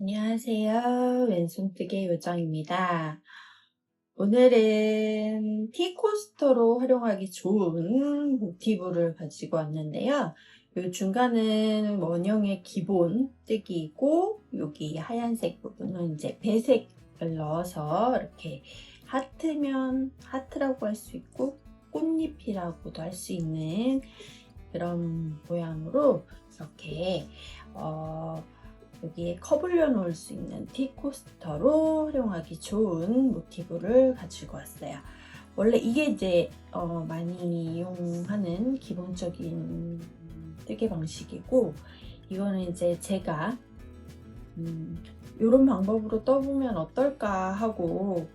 안녕하세요. 왼손뜨개 요정입니다. 오늘은 티코스터로 활용하기 좋은 모티브를 가지고 왔는데요. 이 중간은 원형의 기본 뜨기이고 여기 하얀색 부분은 이제 배색을 넣어서 이렇게 하트면 하트라고 할 수 있고 꽃잎이라고도 할 수 있는 그런 모양으로 이렇게 여기에 커블려 놓을 수 있는 티코스터로 활용하기 좋은 모티브를 가지고 왔어요. 원래 이게 이제 많이 이용하는 기본적인 뜨개 방식이고, 이거는 이제 제가 이런 방법으로 떠보면 어떨까 하고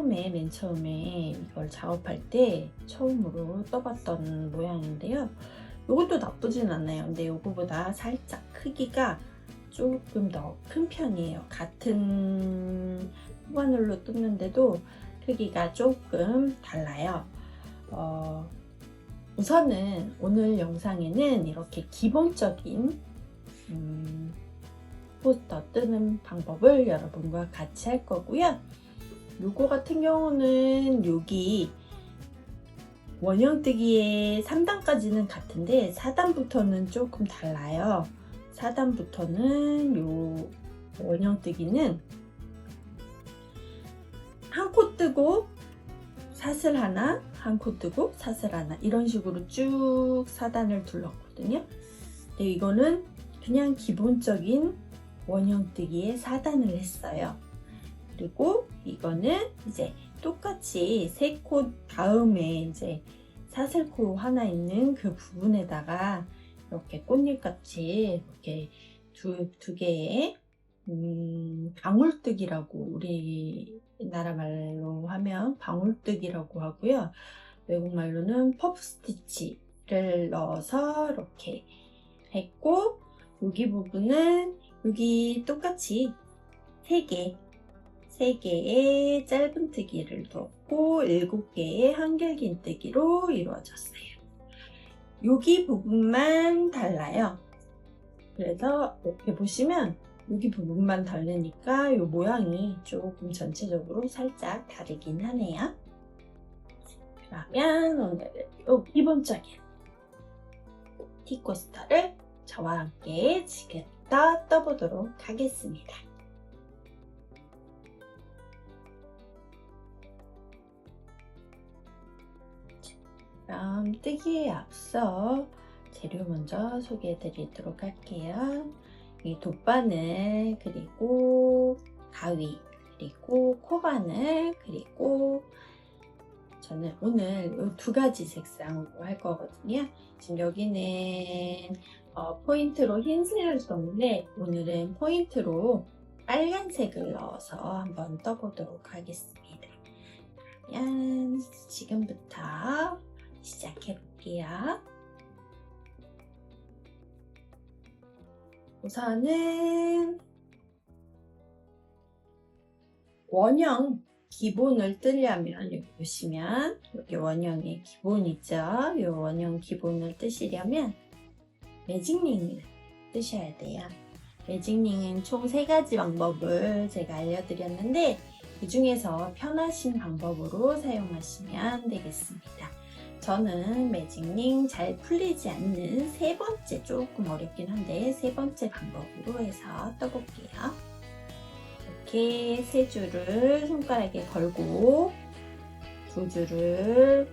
맨 처음에 이걸 작업할 때 처음으로 떠봤던 모양인데요. 이것도 나쁘진 않아요. 근데 이거보다 살짝 크기가 조금 더 큰 편이에요. 같은 후바늘로 뜯는데도 크기가 조금 달라요. 우선은 오늘 영상에는 이렇게 기본적인 포스터 뜨는 방법을 여러분과 같이 할 거고요. 요거 같은 경우는 여기 원형뜨기의 3단까지는 같은데 4단부터는 조금 달라요. 4단부터는 요 원형뜨기는 한 코 뜨고 사슬 하나, 한 코 뜨고 사슬 하나 이런 식으로 쭉 4단을 둘렀거든요. 근데 이거는 그냥 기본적인 원형뜨기에 4단을 했어요. 그리고 이거는 이제 똑같이 3코 다음에 이제 사슬코 하나 있는 그 부분에다가 이렇게 꽃잎같이 이렇게 두 개의 방울뜨기라고 우리나라 말로 하면 방울뜨기라고 하고요. 외국말로는 퍼프 스티치를 넣어서 이렇게 했고, 여기 부분은 여기 똑같이 3개의 짧은뜨기를 두었고 7개의 한길긴뜨기로 이루어졌어요. 여기 부분만 달라요. 그래서 이렇게 보시면 여기 부분만 다르니까 이 모양이 조금 전체적으로 살짝 다르긴 하네요. 그러면 오늘은 이 기본적인 티코스터를 저와 함께 지금부터 떠보도록 하겠습니다. 그럼 뜨기에 앞서 재료 먼저 소개해 드리도록 할게요. 이 돗바늘, 그리고 가위, 그리고 코바늘, 그리고 저는 오늘 이 2가지 색상으로 할 거거든요. 지금 여기는 포인트로 흰색을 썼는데 오늘은 포인트로 빨간색을 넣어서 한번 떠보도록 하겠습니다. 그러면 지금부터 시작해 볼게요. 우선은 원형 기본을 뜨려면 여기 보시면 여기 원형의 기본 있죠? 이 원형 기본을 뜨시려면 매직링을 뜨셔야 돼요. 매직링은 총 3가지 방법을 제가 알려드렸는데 그 중에서 편하신 방법으로 사용하시면 되겠습니다. 저는 매직링 잘 풀리지 않는 3번째, 조금 어렵긴 한데 3번째 방법으로 해서 떠볼게요. 이렇게 3줄을 손가락에 걸고 2줄을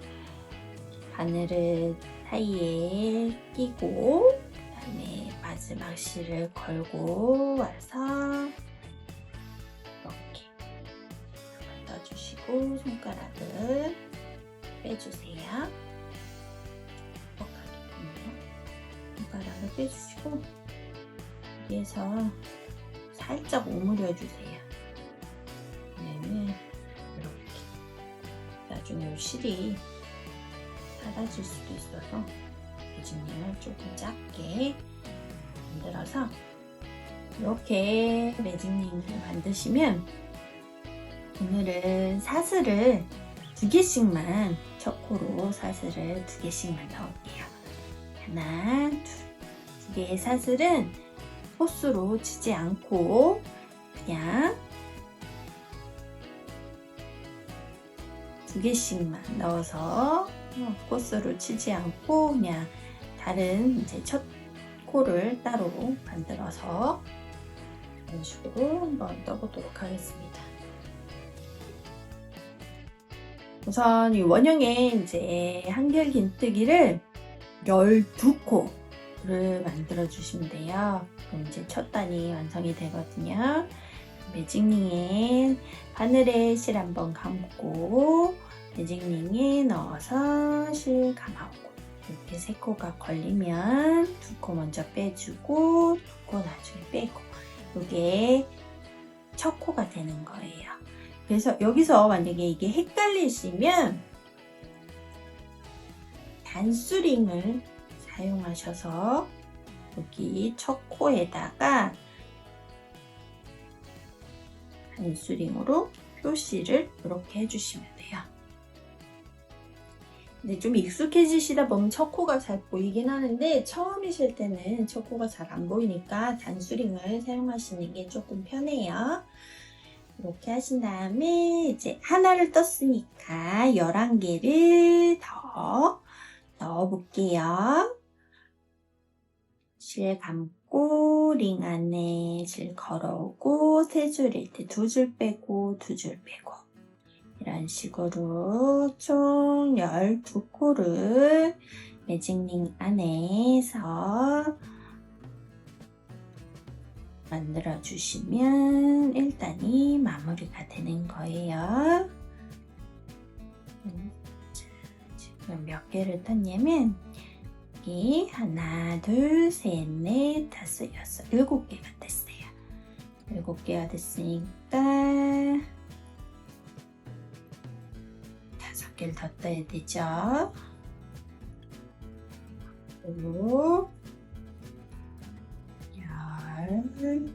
바늘 사이에 끼고 그 다음에 마지막 실을 걸고 와서 이렇게 넣어주시고 손가락을 빼주세요. 손가락을 빼주시고 여기에서 살짝 오므려 주세요. 왜냐면 이렇게 나중에 실이 닫아질 수도 있어서 매직링을 조금 작게 만들어서 이렇게 매직링을 만드시면 오늘은 사슬을 2개씩만 첫 코로 사슬을 2개씩만 넣을게요. 하나, 2개의 사슬은 코스로 치지 않고 그냥 2개씩만 넣어서 코스로 치지 않고 그냥 다른 이제 첫 코를 따로 만들어서 이런 식으로 한번 떠보도록 하겠습니다. 우선 이 원형의 이제 한결 긴뜨기를 12코를 만들어 주시면 돼요. 그럼 이제 첫 단이 완성이 되거든요. 매직링에 바늘에 실 한번 감고 매직링에 넣어서 실 감아오고 이렇게 3코가 걸리면 2코 먼저 빼주고 2코 나중에 빼고 이게 첫 코가 되는 거예요. 그래서 여기서 만약에 이게 헷갈리시면 단수링을 사용하셔서 여기 첫 코에다가 단수링으로 표시를 이렇게 해주시면 돼요. 근데 좀 익숙해지시다 보면 첫 코가 잘 보이긴 하는데 처음이실 때는 첫 코가 잘 안 보이니까 단수링을 사용하시는 게 조금 편해요. 이렇게 하신 다음에 이제 하나를 떴으니까 11개를 더 넣어 볼게요. 실 감고 링 안에 실 걸어오고 3줄일 때 2줄 빼고 2줄 빼고 이런 식으로 총 12코를 매직링 안에서 만들어 주시면 1단이 마무리가 되는 거예요. 지금 몇 개를 떴냐면 여기 하나, 둘, 셋, 넷, 다섯, 여섯, 7개가 됐어요. 7개가 됐으니까 5개를 더 떠야 되죠. 그리고 11,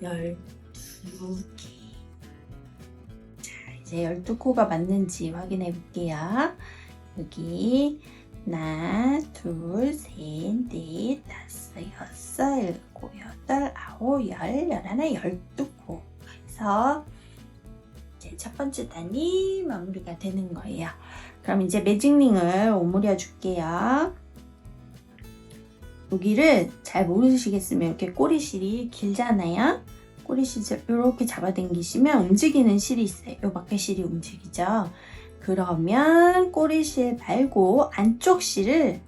12개. 자, 이제 12코가 맞는지 확인해 볼게요. 여기 하나, 둘, 셋, 넷, 다섯, 여섯, 일곱, 여덟, 아홉, 열, 11, 12코. 그래서 이제 첫 번째 단이 마무리가 되는 거예요. 그럼 이제 매직링을 오므려 줄게요. 여기를 잘 모르시겠으면 이렇게 꼬리실이 길잖아요. 꼬리실 이렇게 잡아당기시면 움직이는 실이 있어요. 이 밖에 실이 움직이죠. 그러면 꼬리실 말고 안쪽 실을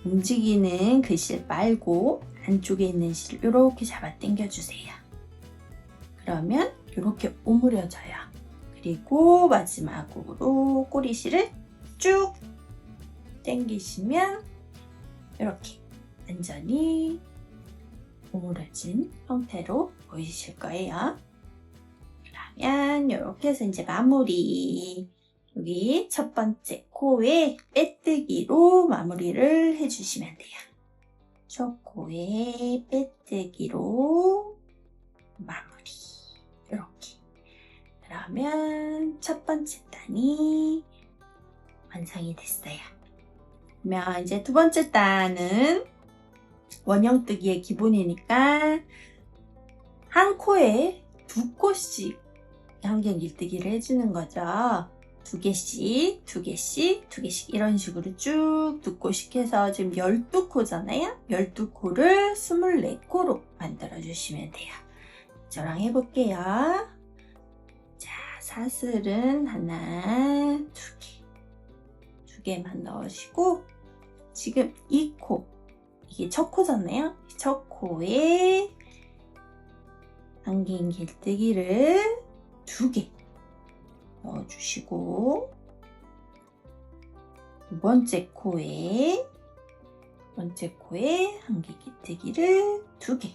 움직이는 그 실 말고 안쪽에 있는 실 이렇게 잡아당겨 주세요. 그러면 이렇게 오므려져요. 그리고 마지막으로 꼬리실을 쭉 당기시면 이렇게 완전히 오므려진 형태로 보이실 거예요. 그러면 이렇게 해서 이제 마무리. 여기 첫 번째 코에 빼뜨기로 마무리를 해주시면 돼요. 첫 코에 빼뜨기로 마무리. 이렇게. 그러면 첫 번째 단이 완성이 됐어요. 그러면 이제 두 번째 단은 원형뜨기의 기본이니까 한 코에 2코씩 한경 길뜨기를 해주는 거죠. 2개씩, 2개씩, 2개씩 이런 식으로 쭉 2코씩 해서 지금 12코잖아요. 12코를 24코로 만들어주시면 돼요. 저랑 해볼게요. 자, 사슬은 하나, 2개. 2개만 넣으시고 지금 2코, 이게 첫 코잖아요. 첫 코에 한긴 길뜨기를 2개 넣어주시고 두 번째 코에 한긴 길뜨기를 2개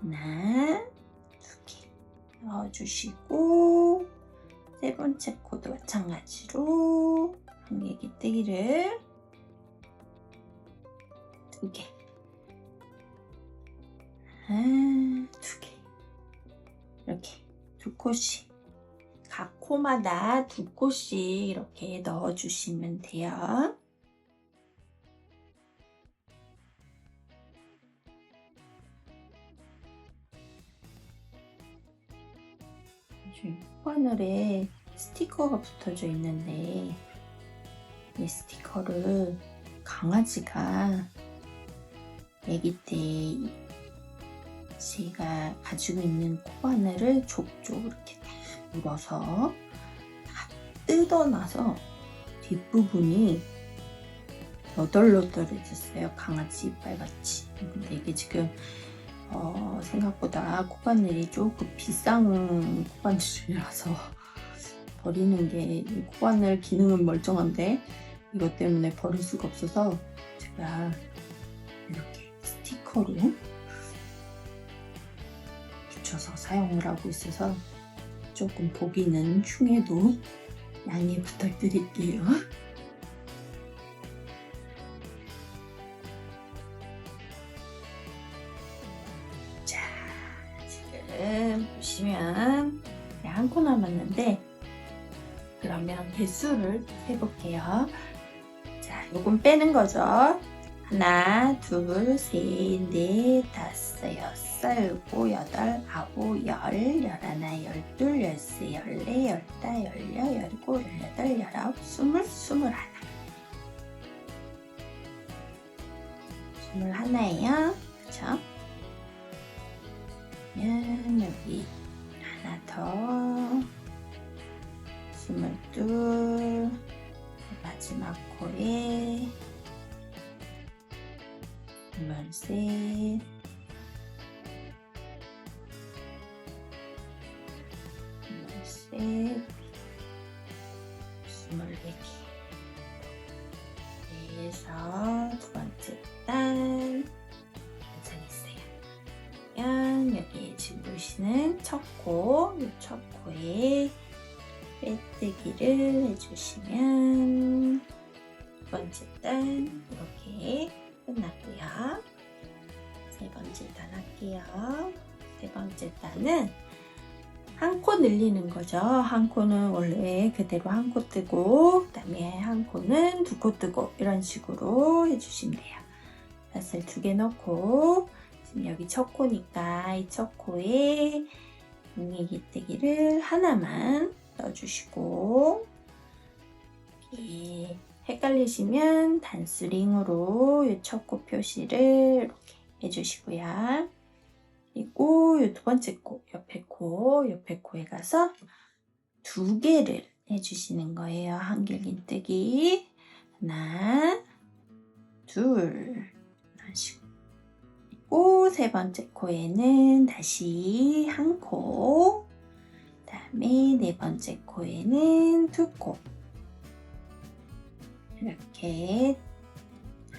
하나, 2개 넣어주시고 세 번째 코도 마찬가지로 한긴 길뜨기를 2개 하나, 2개 이렇게 2코씩 각 코마다 2코씩 이렇게 넣어주시면 돼요. 코바늘에 스티커가 붙어져 있는데 이 스티커를 강아지가 아기 때 제가 가지고 있는 코바늘을 족족 이렇게 다 물어서 다 뜯어놔서 뒷부분이 너덜너덜해졌어요. 강아지 이빨같이. 근데 이게 지금 생각보다 코바늘이 조금 비싼 코바늘이라서 버리는 게, 이 코바늘 기능은 멀쩡한데 이것 때문에 버릴 수가 없어서 제가 이렇게 스티커로 붙여서 사용을 하고 있어서 조금 보기는 흉해도 양해 부탁드릴게요. 자, 지금 보시면 한 코 남았는데, 그러면 개수를 해볼게요. 자, 요건 빼는 거죠. 하나, 둘, 셋, 넷, 다섯, 여섯, 일곱, 여덟, 아홉, 열, 열하나, 열둘, 열세, 열네, 열다, 열여, 열일곱, 열여덟, 열아홉, 스물, 스물하나. 21예요. 그쵸? 그러면 여기 하나 더. 22. 마지막 코에 23. 23. 24개. 그래서 두 번째 단 완성했어요. 그러면 여기 지금 보시는 첫 코, 이 첫 코에 빼뜨기를 해주시면 두 번째 단 이렇게 끝났고요. 세 번째 단 할게요. 세 번째 단은 한 코 늘리는 거죠. 한 코는 원래 그대로 한 코 뜨고, 그 다음에 한 코는 2코 뜨고, 이런 식으로 해주시면 돼요. 낫을 2개 넣고, 지금 여기 첫 코니까 이 첫 코에 뭉개기뜨기를 하나만 넣어주시고, 여기 헷갈리시면 단스링으로 이 첫 코 표시를 이렇게 해주시고요. 그리고 이 두 번째 코, 옆에 코에 가서 2개를 해주시는 거예요. 한길긴뜨기. 하나, 둘, 이런 식으로. 그리고 세 번째 코에는 다시 한 코, 그 다음에 네 번째 코에는 2코. 이렇게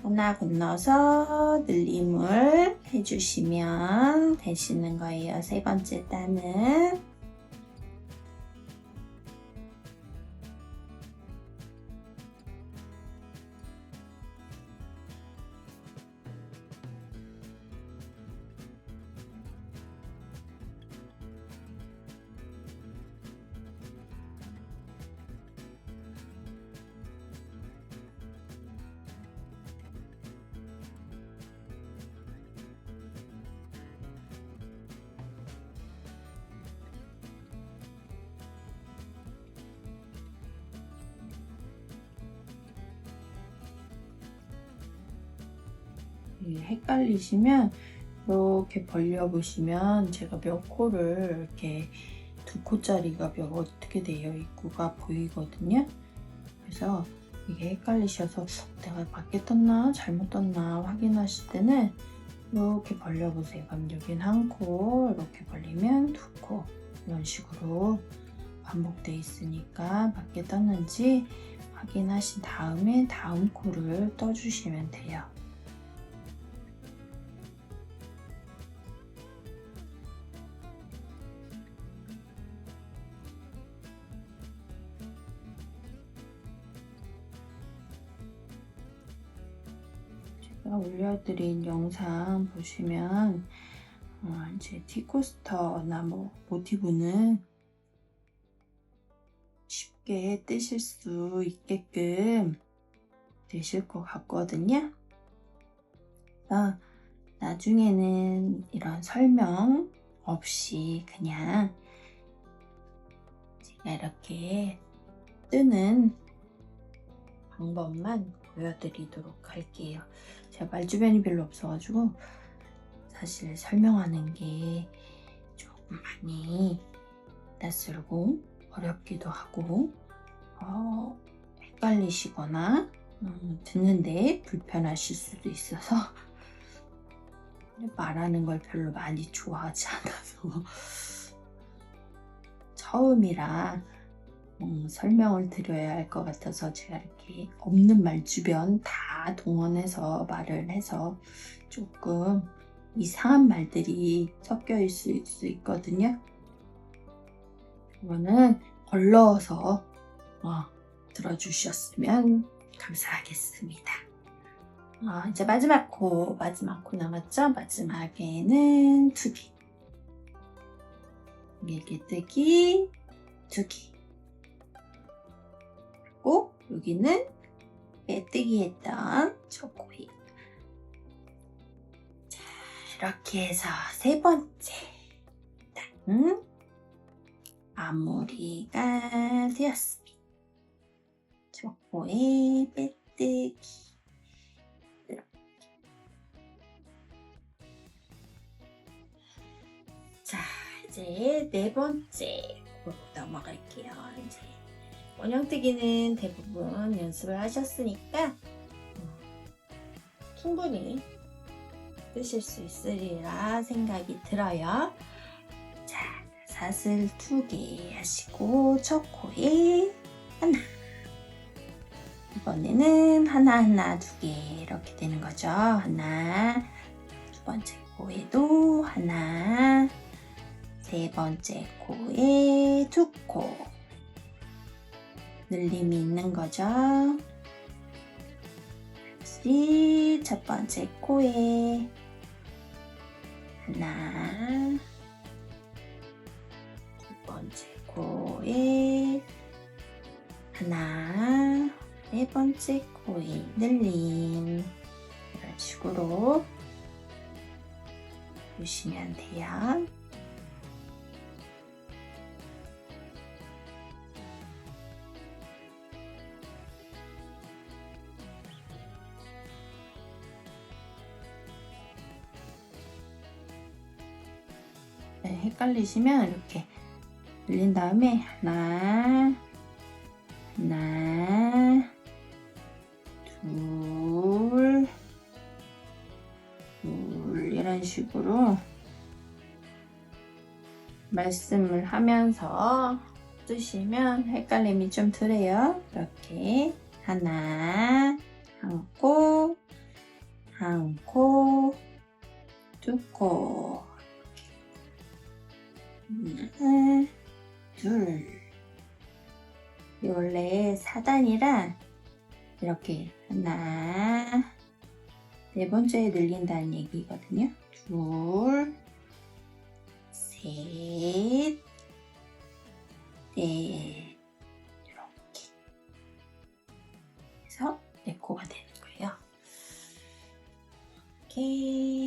하나 건너서 늘림을 해주시면 되시는 거예요. 세 번째 단은. 헷갈리시면 이렇게 벌려보시면 제가 몇 코를 이렇게 2코짜리가 몇 어떻게 되어 있고가 보이거든요. 그래서 이게 헷갈리셔서 내가 맞게 떴나 잘못 떴나 확인하실 때는 이렇게 벌려보세요. 그럼 여긴 한 코, 이렇게 벌리면 2코, 이런 식으로 반복되어 있으니까 맞게 떴는지 확인하신 다음에 다음 코를 떠주시면 돼요. 제가 올려드린 영상 보시면 이제 티코스터나 뭐 모티브는 쉽게 뜨실 수 있게끔 되실 것 같거든요. 그래서 나중에는 이런 설명 없이 그냥 제가 이렇게 뜨는 방법만 보여드리도록 할게요. 제가 말주변이 별로 없어가지고 사실 설명하는 게 조금 많이 낯설고 어렵기도 하고 헷갈리시거나 듣는데 불편하실 수도 있어서 말하는 걸 별로 많이 좋아하지 않아서 처음이라 설명을 드려야 할 것 같아서 제가 이렇게 없는 말주변 다 동원해서 말을 해서 조금 이상한 말들이 섞여 있을 수 있거든요. 그거는 걸러서 들어주셨으면 감사하겠습니다. 이제 마지막 코 남았죠? 마지막에는 2개. 길게 뜨기 2개. 그리고 여기는 빼뜨기 했던 초코이. 자, 이렇게 해서 3번째 마무리가 되었습니다. 초코이 빼뜨기. 자, 이제 4번째 코로 넘어갈게요. 이제 원형뜨기는 대부분 연습을 하셨으니까 충분히 뜨실 수 있으리라 생각이 들어요. 자, 사슬 2개 하시고 초코에 하나. 이번에는 하나 2개 이렇게 되는 거죠. 하나, 2번째 코에도 하나, 3번째 코에 2코. 늘림이 있는 거죠. 다시 첫 번째 코에 하나, 두 번째 코에 하나, 3번째 코에 늘림. 이런 식으로 보시면 돼요. 헷갈리시면 이렇게 늘린 다음에 하나, 둘, 이런 식으로 말씀을 하면서 뜨시면 헷갈림이 좀 덜해요. 이렇게 하나, 한 코, 한 코, 2코, 하나, 둘. 원래 4단이라 이렇게 하나, 4번째에 늘린다는 얘기거든요. 둘, 셋, 넷. 이렇게 해서 4코가 되는 거예요. 이렇게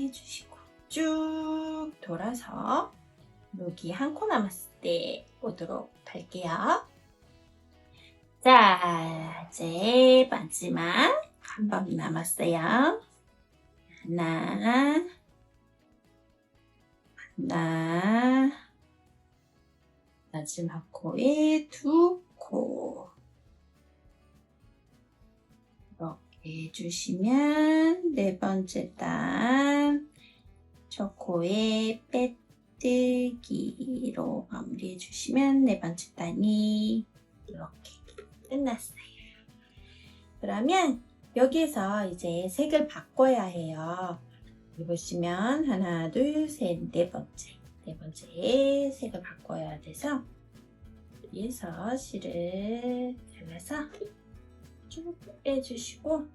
해주시고 쭉 돌아서 여기 한 코 남았을 때 보도록 할게요. 자, 이제 마지막 한 번 남았어요. 하나, 마지막 코에 2코. 이렇게 해주시면 4번째 단 첫 코에 빼뜨기로 마무리해 주시면 4번째 단이 이렇게 끝났어요. 그러면 여기서 이제 색을 바꿔야 해요. 여기 보시면 하나, 둘, 셋, 4번째. 4번째에 색을 바꿔야 돼서 위에서 실을 잘라서 쭉 빼주시고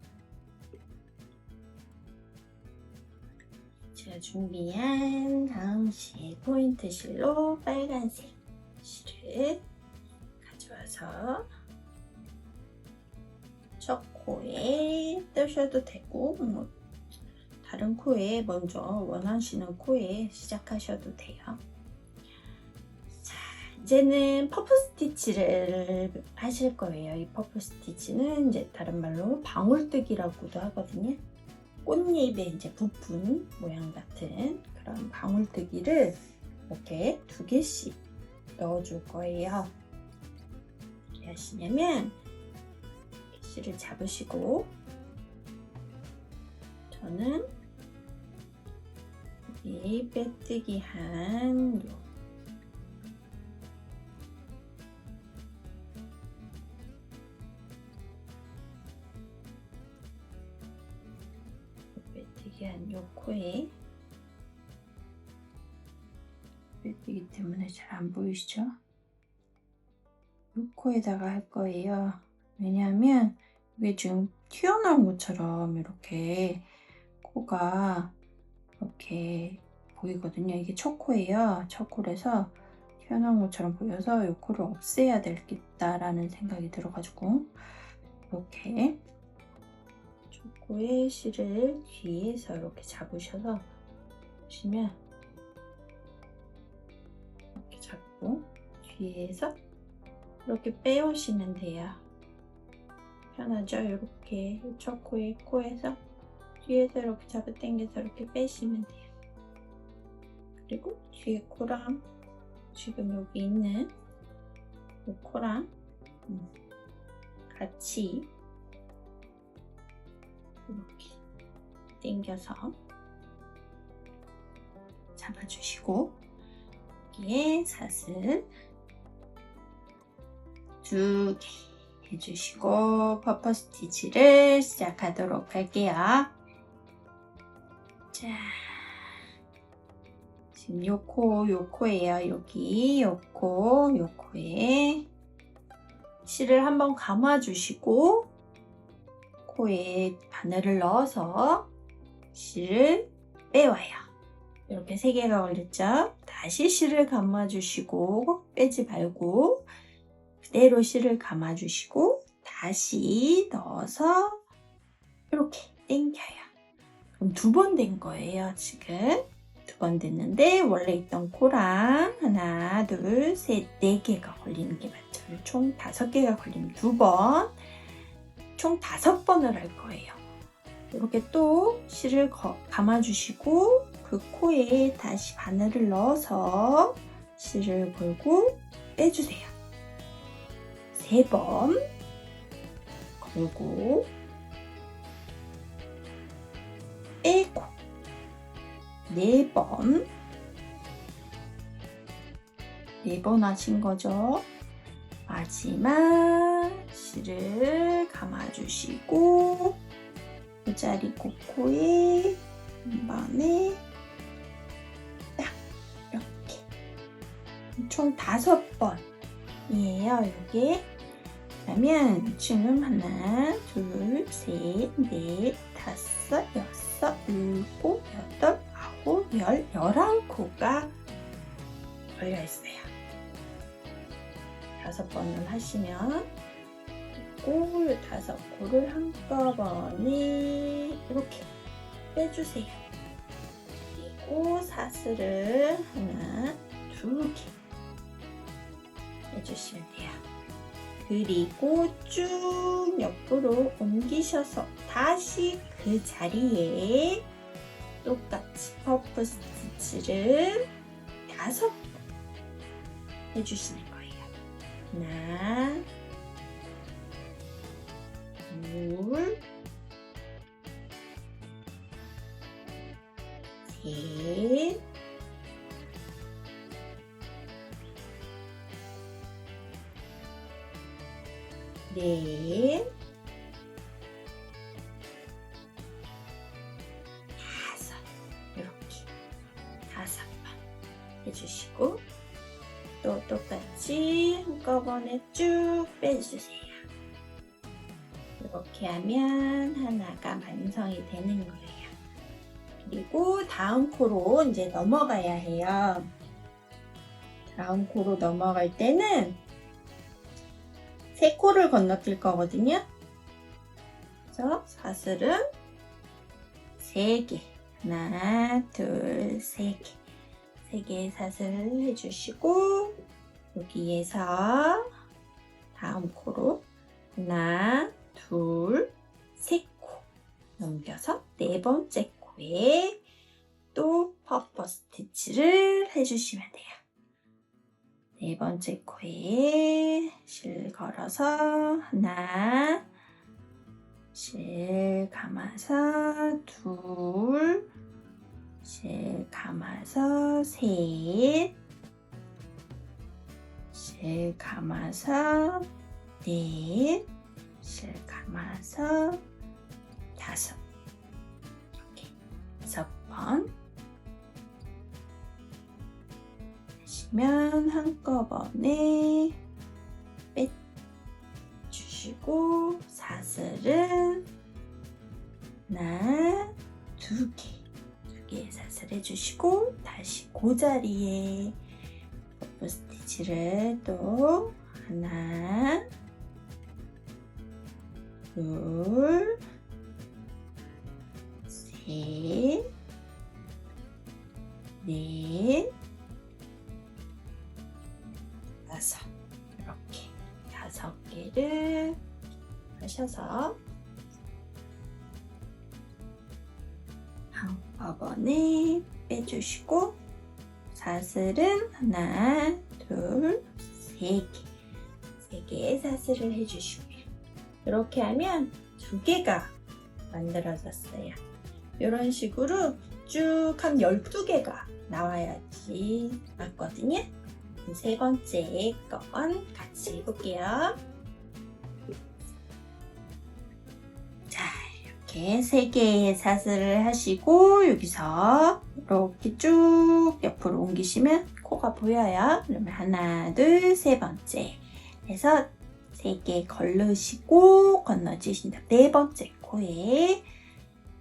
제가 준비한 다음 실 포인트 실로 빨간색 실을 가져와서 첫 코에 뜨셔도 되고 뭐 다른 코에 먼저 원하시는 코에 시작하셔도 돼요. 자, 이제는 퍼프 스티치를 하실 거예요. 이 퍼프 스티치는 이제 다른 말로 방울뜨기라고도 하거든요. 꽃잎의 이제 부분 모양 같은 그런 방울뜨기를 이렇게 2개씩 넣어줄 거예요. 어떻게 하시냐면 실을 잡으시고 저는 이 빼뜨기 한 요 코에 빼뜨기 때문에 잘 안 보이시죠? 요 코에다가 할 거예요. 왜냐하면 이게 지금 튀어나온 것처럼 이렇게 코가 이렇게 보이거든요. 이게 첫 코예요. 첫 코라서 튀어나온 것처럼 보여서 이 코를 없애야 되겠다라는 생각이 들어가지고 이렇게 첫 코의 실을 뒤에서 이렇게 잡으셔서 보시면 이렇게 잡고 뒤에서 이렇게 빼오시면 돼요. 편하죠? 이렇게 첫 코의 코에서 뒤에서 이렇게 잡아당겨서 이렇게 빼시면 돼요. 그리고 뒤에 코랑 지금 여기 있는 이 코랑 같이 이렇게 당겨서 잡아주시고 여기에 사슬 2개 해주시고 퍼프 스티치를 시작하도록 할게요. 자, 지금 요 코예요. 여기 요 코에 실을 한번 감아주시고 코에 바늘을 넣어서 실을 빼와요. 이렇게 3개가 걸렸죠? 다시 실을 감아주시고 빼지 말고 그대로 실을 감아주시고 다시 넣어서 이렇게 당겨요. 그럼 2번 된 거예요. 지금 2번 됐는데 원래 있던 코랑 하나, 둘, 셋, 4개가 걸리는 게 맞죠. 총 5개가 걸리면 2번, 총 5번을 할 거예요. 이렇게 또 실을 감아주시고 그 코에 다시 바늘을 넣어서 실을 걸고 빼주세요. 3번 걸고 빼고 4번 하신 거죠. 마지막 실을 감아주시고 이 자리 코코에 한 번에 딱 이렇게 총 5번이에요. 이게 그러면 지금 하나, 둘, 셋, 넷, 5, 6, 7, 8, 9, 10, 11코가 걸려있어요. 5번을 하시면 이 5코를 한꺼번에 이렇게 빼주세요. 그리고 사슬을 하나, 2개 해주시면 돼요. 그리고 쭉 옆으로 옮기셔서 다시 그 자리에 똑같이 퍼프 스티치를 5번 해주시는 거예요. 하나, 둘, 셋, 넷, 5. 이렇게 5번 해주시고 또 똑같이 한꺼번에 쭉 빼주세요. 이렇게 하면 하나가 완성이 되는 거예요. 그리고 다음 코로 이제 넘어가야 해요. 다음 코로 넘어갈 때는 3코를 건너뛸 거거든요. 그래서 사슬은 3개. 하나, 둘, 3개. 3개의 사슬을 해주시고 여기에서 다음 코로 하나, 둘, 3코 넘겨서 4번째 코에 또 퍼플 스티치를 해주시면 돼요. 4번째 코에 실 걸어서 하나, 실 감아서 둘, 실 감아서 셋, 실 감아서 넷, 실 감아서 5. 이렇게 5번 하시면 한꺼번에 빼주시고 사슬은 하나, 2개, 2개의 사슬 해주시고 다시 그 자리에 퍼플 스티치를 또 하나, 둘, 셋, 넷, 5. 이렇게 5개를 하셔서 한꺼번에 빼주시고 사슬은 하나, 둘, 3개, 3개의 사슬을 해주시고요. 이렇게 하면 2개가 만들어졌어요. 이런 식으로 쭉 한 12개가 나와야지 맞거든요. 3번째 건 같이 해볼게요. 자, 이렇게 3개의 사슬을 하시고 여기서 이렇게 쭉 옆으로 옮기시면 코가 보여요. 그러면 하나, 둘, 3번째 해서 3개 걸르시고 건너지신 다음 4번째 코에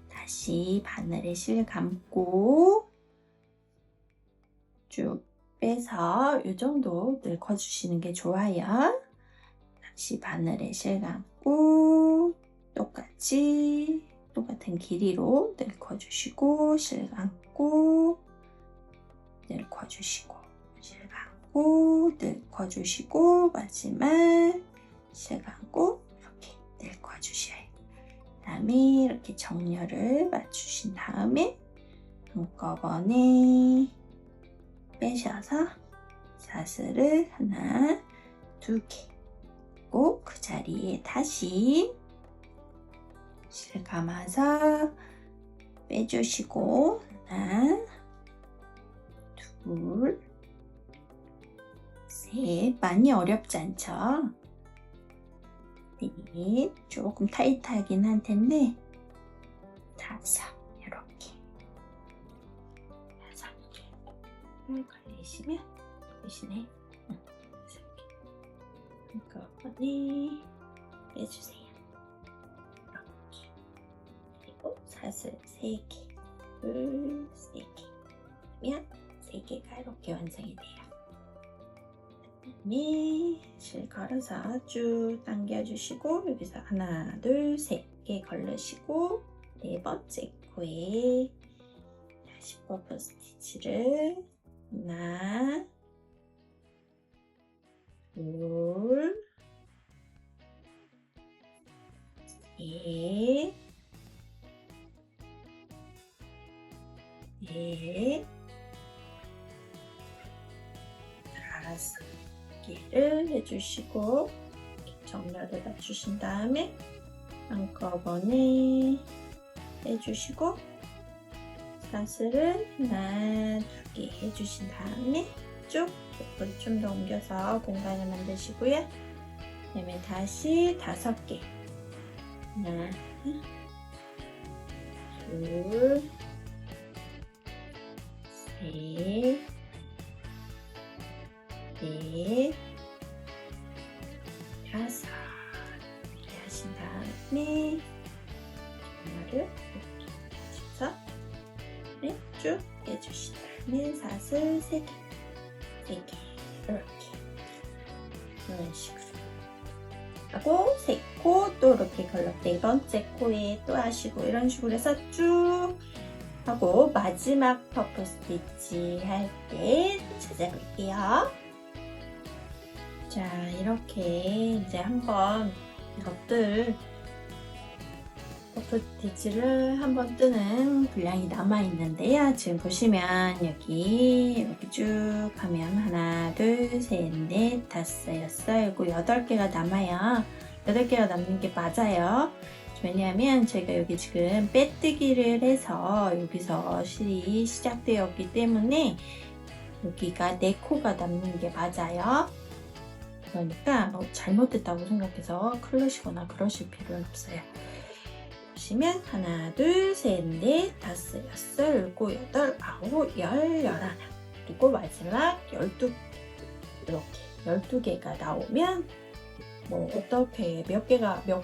다시 바늘에 실 감고 쭉 빼서 이 정도 늙어주시는 게 좋아요. 다시 바늘에 실 감고 똑같은 길이로 늙어주시고 실 감고 늙어주시고 실 감고 늙어주시고 마지막 실 감고 이렇게 늙어주셔요. 그 다음에 이렇게 정렬을 맞추신 다음에 한꺼번에 빼셔서 사슬을 하나, 2개 꼭 그 자리에 다시 실 감아서 빼주시고 하나, 둘, 셋. 많이 어렵지 않죠? 넷. 조금 타이트하긴 할 텐데 5. 이렇게 5개 걸리시면 대신에 5개 한꺼번에 빼주세요. 이렇게. 그리고 사슬 3개, 둘, 3개 하면 3개가 이렇게 완성이 돼요. 그다음에 실 걸어서 쭉 당겨주시고 여기서 하나, 둘, 3개 걸르시고 4번째 코에 다시 퍼플 스티치를 하나, 둘, 셋, 넷, 5개를 해주시고 정렬을 맞추신 다음에 한꺼번에 빼주시고 사슬을 하나, 2개 해주신 다음에 쭉 옆으로 좀 더 옮겨서 공간을 만드시고요. 그다음에 다시 5개 하나, 둘, 셋, 넷, 5 이렇게 하신 다음에 정렬을 이렇게 해서 쭉 빼주신 다음에 사슬 3개 이렇게 이런 식으로 하고 세 코 또 이렇게 걸러 네 번째 코에 또 하시고 이런 식으로 해서 쭉 하고 마지막 퍼프 스티치 할 때 찾아볼게요. 자, 이렇게 이제 한번 이것들 퍼프 스티치를 한번 뜨는 분량이 남아 있는데요. 지금 보시면 여기 이렇게 쭉 하면 하나, 둘, 셋, 넷, 다섯, 여섯, 일곱, 8개가 남아요. 8개가 남는 게 맞아요. 왜냐하면 제가 여기 지금 빼뜨기를 해서 여기서 실이 시작되었기 때문에 여기가 4코가 남는 게 맞아요. 그러니까 잘못됐다고 생각해서 클러시거나 그러실 필요는 없어요. 보시면 하나, 둘, 셋, 넷, 다섯, 여섯, 일곱, 여덟, 아홉, 열, 열하나 그리고 마지막 12 이렇게 12개가 나오면 뭐 어떻게 몇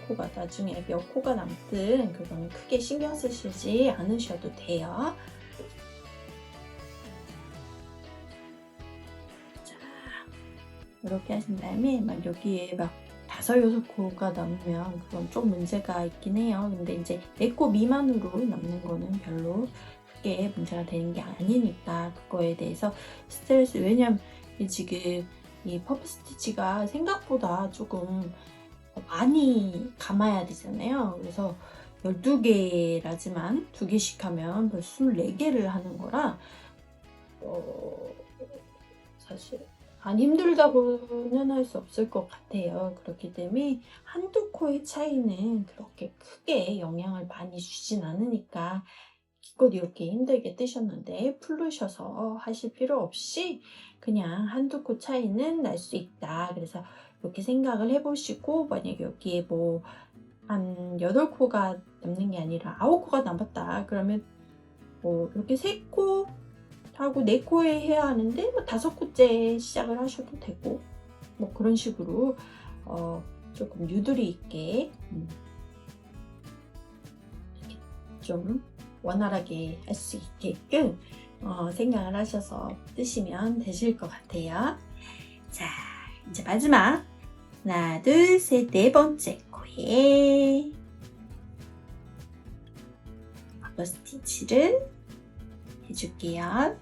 코가 나중에 몇 코가 남든 그거는 크게 신경 쓰시지 않으셔도 돼요. 자, 이렇게 하신 다음에 막 여기에 막 5, 6코가 남으면 그건 좀 문제가 있긴 해요. 근데 이제 4코 미만으로 남는 거는 별로 크게 문제가 되는 게 아니니까 그거에 대해서 스트레스, 왜냐면 지금 이 퍼프 스티치가 생각보다 조금 많이 감아야 되잖아요. 그래서 12개라지만 2개씩 하면 벌써 24개를 하는 거라 사실 안 힘들다고는 할 수 없을 것 같아요. 그렇기 때문에 한두 코의 차이는 그렇게 크게 영향을 많이 주진 않으니까 기껏 이렇게 힘들게 뜨셨는데 풀르셔서 하실 필요 없이 그냥 한두 코 차이는 날 수 있다. 그래서 이렇게 생각을 해보시고 만약에 여기에 뭐 한 8코가 남는 게 아니라 9코가 남았다. 그러면 뭐 이렇게 3코 하고 4코에 해야 하는데 뭐 5코째 시작을 하셔도 되고 뭐 그런 식으로 조금 유도리 있게 좀 원활하게 할 수 있게끔 생각을 하셔서 뜨시면 되실 것 같아요. 자, 이제 마지막 하나, 둘, 셋, 4번째 코에 퍼프 스티치를 해줄게요.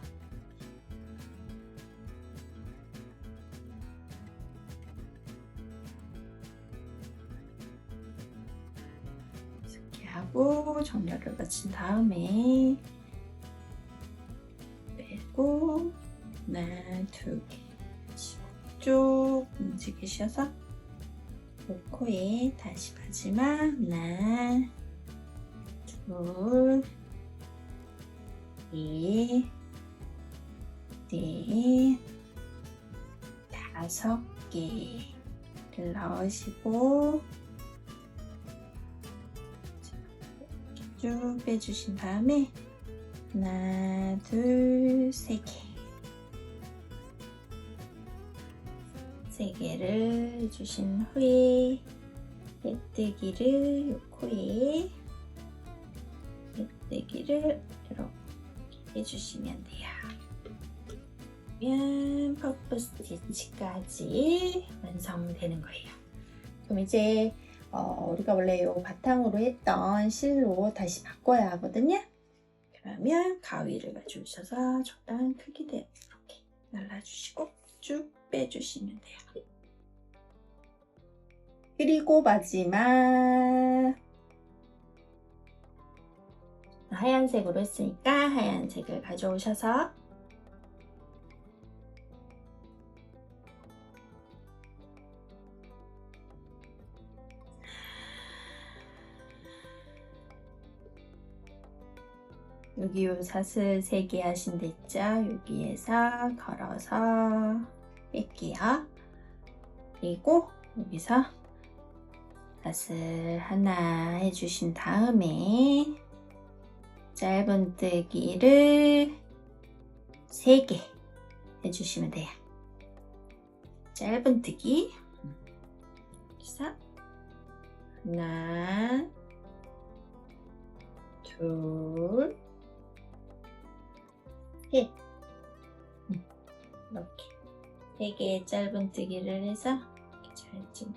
이렇게 하고 정렬을 마친 다음에 빼고 하나, 2개 쭉 움직이셔서 코에 다시 마지막 하나, 둘, 셋, 넷, 5개를 넣으시고 쭉 빼주신 다음에 하나, 둘, 3개 3개를 해주신 후에 빼뜨기를 요 코에 빼뜨기를 이렇게 해주시면 돼요. 그러면 퍼프 스티치까지 완성되는 거예요. 그럼 이제 우리가 원래 요 바탕으로 했던 실로 다시 바꿔야 하거든요. 그러면 가위를 가져오셔서 적당한 크기대로 이렇게 잘라주시고 쭉 빼주시면 돼요. 그리고 마지막 하얀색으로 했으니까 하얀색을 가져오셔서 여기 요 사슬 3개 하신 데 있죠? 여기에서 걸어서 뺄게요. 그리고 여기서 사슬 하나 해주신 다음에 짧은뜨기를 3개 해주시면 돼요. 짧은뜨기 그래서 하나, 둘, 셋 이렇게 3개의 짧은뜨기를 해서 이렇게 잘 좀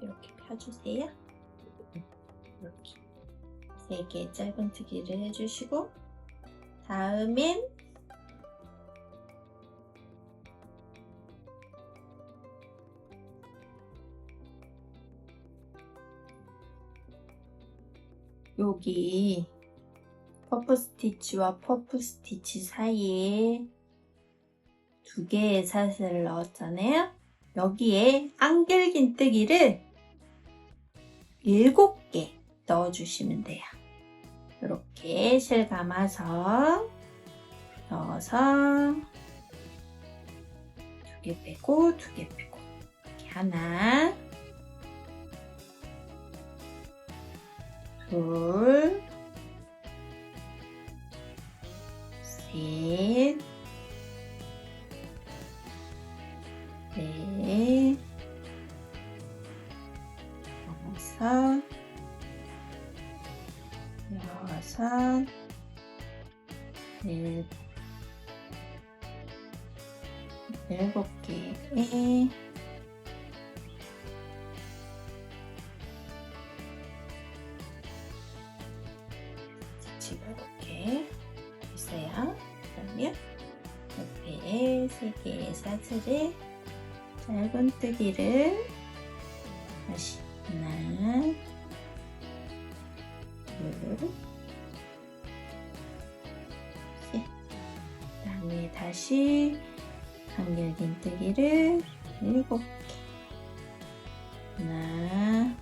이렇게 펴주세요. 이렇게 3개 짧은뜨기를 해주시고, 다음엔 여기 퍼프 스티치와 퍼프 스티치 사이에 2개의 사슬을 넣었잖아요. 여기에 안길긴뜨기를 7개 넣어주시면 돼요. 이렇게 실 감아서 넣어서 2개 빼고 2개 빼고, 이렇게 하나, 둘, 셋, 넷, 다섯, 여섯, 일곱 개에 이렇게 있어요. 그러면 옆에 3개의 사슬에 짧은뜨기를 다시 하나, 둘, 셋. 그다음에 다시 안길긴뜨기를 7개. 하나,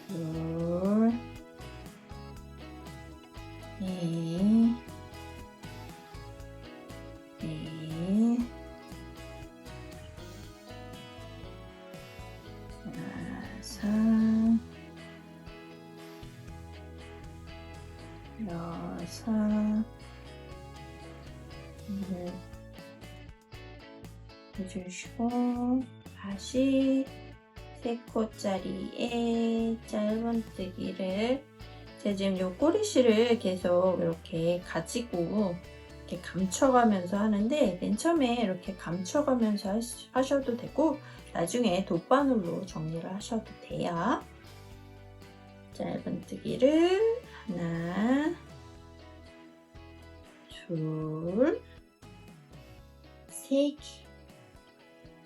둘, 셋, 넷, 다섯, 여섯, 해주시고, 다시 3코짜리에 짧은뜨기를, 제가 지금 요 꼬리실을 계속 이렇게 가지고 이렇게 감춰가면서 하는데, 맨 처음에 이렇게 감춰가면서 하셔도 되고, 나중에 돗바늘로 정리를 하셔도 돼요. 짧은뜨기를 하나, 둘, 3개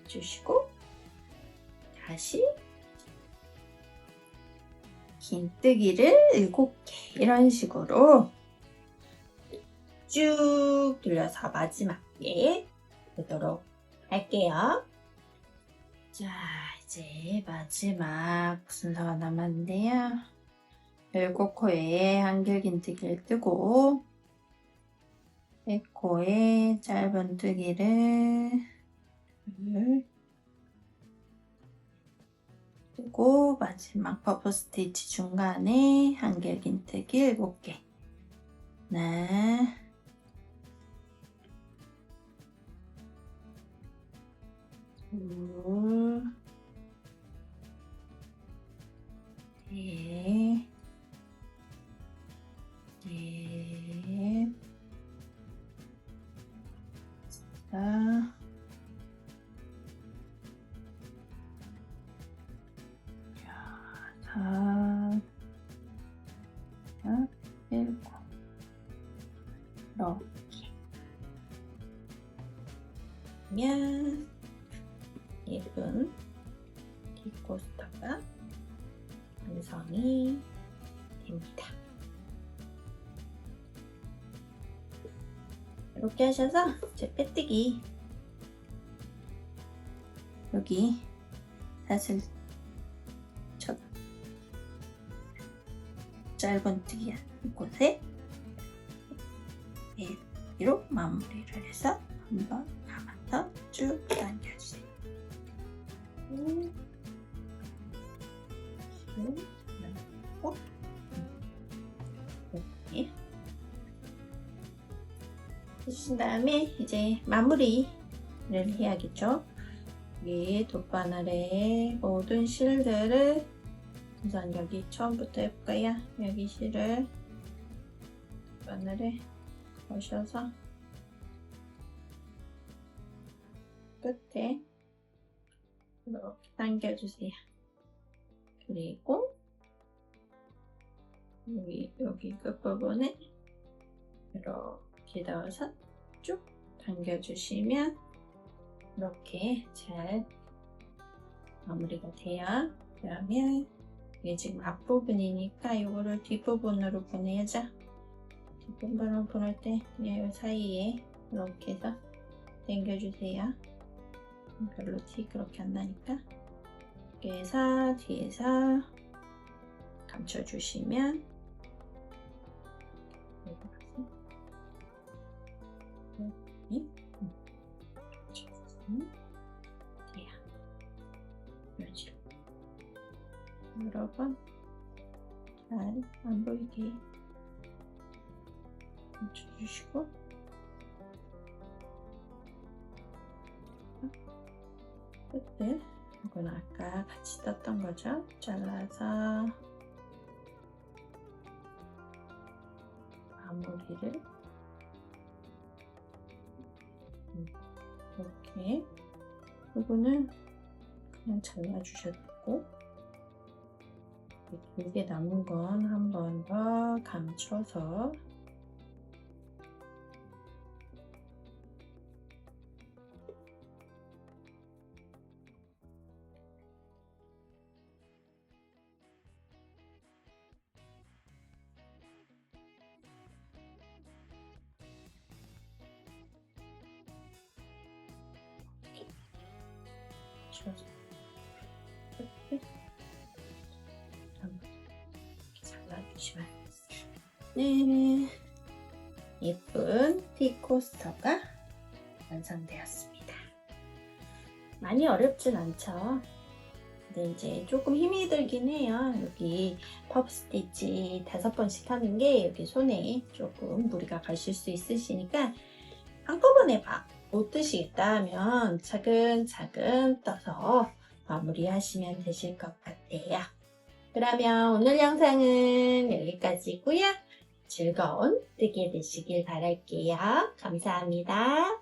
주시고, 다시 긴뜨기를 7개, 이런 식으로 쭉 돌려서 마지막에 되도록 할게요. 자, 이제 마지막 순서가 남았는데요. 7코에 안길긴뜨기를 뜨고, 100코에 짧은뜨기를 뜨고, 마지막 퍼프 스티치 중간에 안길긴뜨기 7개. 하나, 둘, 셋, 넷, 다섯, 여섯, 일곱. 이렇게 하면 예쁜 뒷코스터가 완성이 됩니다. 이렇게 하셔서 이제 빼뜨기, 여기 사슬 쳐 짧은뜨기 한 곳에 이로 마무리를 해서 한번 감아서 쭉 당겨주세요. 이렇게 해주신 다음에 이제 마무리를 해야겠죠. 여기 돗바늘에 모든 실들을 우선 여기 처음부터 해볼까요? 여기 실을 바늘에 거셔서 끝에 이렇게 당겨주세요. 그리고 여기 끝부분에 이렇게 넣어서 쭉 당겨주시면 이렇게 잘 마무리가 돼요. 그러면 이게 지금 앞부분이니까 이거를 뒷부분으로 보내야죠. 뒷부분으로 보낼 때 그냥 이 사이에 이렇게 해서 당겨주세요. 별로 티 그렇게 안 나니까 이렇게 해서 뒤에서 감춰주시면 돼요. 이렇게 여러 번 잘 안 보이게 감춰주시고 끝을 이건 아까 같이 떴던 거죠. 잘라서 마무리를 이렇게 이거는 그냥 잘라주셔도 되고 길게 남은 건 한 번 더 감춰서 이렇게 잘라주시면 네, 예쁜 티코스터가 완성되었습니다. 많이 어렵진 않죠. 근데 이제 조금 힘이 들긴 해요. 여기 퍼프 스티치 5번씩 하는 게 여기 손에 조금 무리가 가실 수 있으시니까 한꺼번에 못 뜨시겠다 하면 차근차근 떠서 마무리하시면 되실 것 같아요. 그러면 오늘 영상은 여기까지고요. 즐거운 뜨개 되시길 바랄게요. 감사합니다.